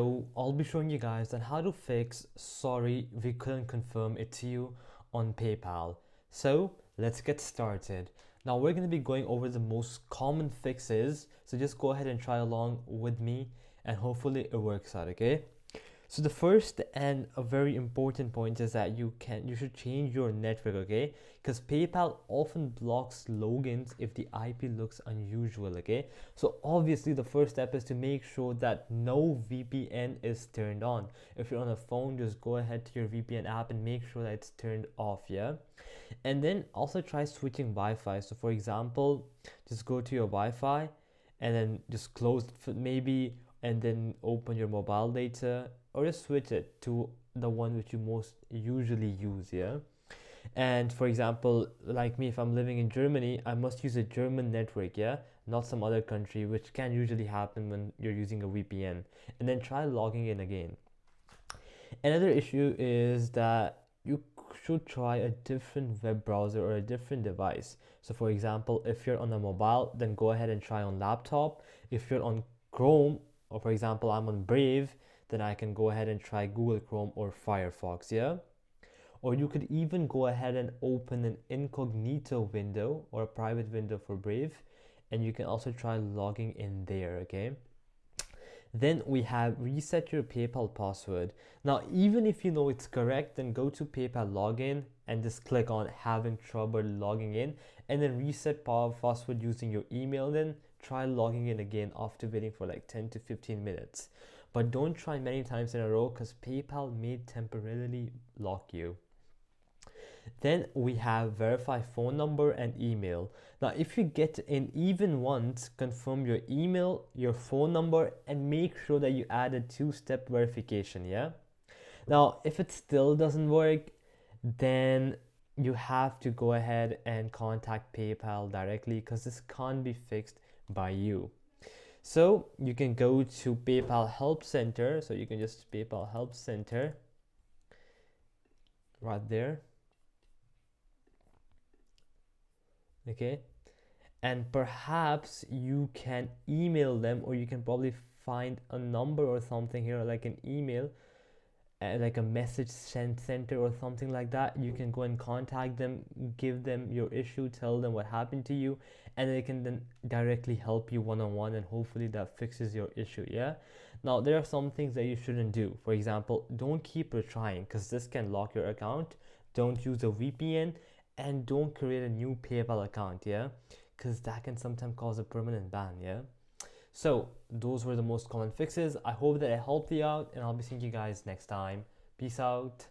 So I'll be showing you guys on how to fix sorry we couldn't confirm it to you on PayPal. So let's get started. Now we're going to be going over the most common fixes. So just go ahead and try along with me and hopefully it works out, okay? So the first and a very important point is that you should change your network, okay? Because PayPal often blocks logins if the IP looks unusual, okay? So obviously the first step is to make sure that no VPN is turned on. If you're on a phone, just go ahead to your VPN app and make sure that it's turned off, yeah? And then also try switching Wi-Fi. So for example, just go to your Wi-Fi and then just close it maybe, and then open your mobile data, or just switch it to the one which you most usually use, yeah? And for example, like me, if I'm living in Germany, I must use a German network, yeah? Not some other country, which can usually happen when you're using a VPN. And then try logging in again. Another issue is that you should try a different web browser or a different device. So for example, if you're on a mobile, then go ahead and try on laptop. If you're on Chrome, or for example, I'm on Brave, then I can go ahead and try Google Chrome or Firefox, yeah? Or you could even go ahead and open an incognito window or a private window for Brave, and you can also try logging in there, okay? Then we have reset your PayPal password. Now, even if you know it's correct, then go to PayPal login and just click on having trouble logging in, and then reset password using your email. Then try logging in again after waiting for like 10 to 15 minutes. But don't try many times in a row because PayPal may temporarily lock you. Then we have verify phone number and email. Now, if you get in even once, confirm your email, your phone number, and make sure that you add a two-step verification, yeah? Now, if it still doesn't work, then you have to go ahead and contact PayPal directly because this can't be fixed by you. So you can go to PayPal Help Center. So you can just PayPal Help Center right there. Okay, and perhaps you can email them, or you can probably find a number or something here, like an email, like a message center or something like that. You can go and contact them, give them your issue, tell them what happened to you, and they can then directly help you one-on-one, and hopefully that fixes your issue, yeah? Now there are some things that you shouldn't do. For example, don't keep retrying because this can lock your account. Don't use a VPN, and don't create a new PayPal account, yeah? Because that can sometimes cause a permanent ban, yeah? So those were the most common fixes. I hope that I helped you out, and I'll be seeing you guys next time. Peace out.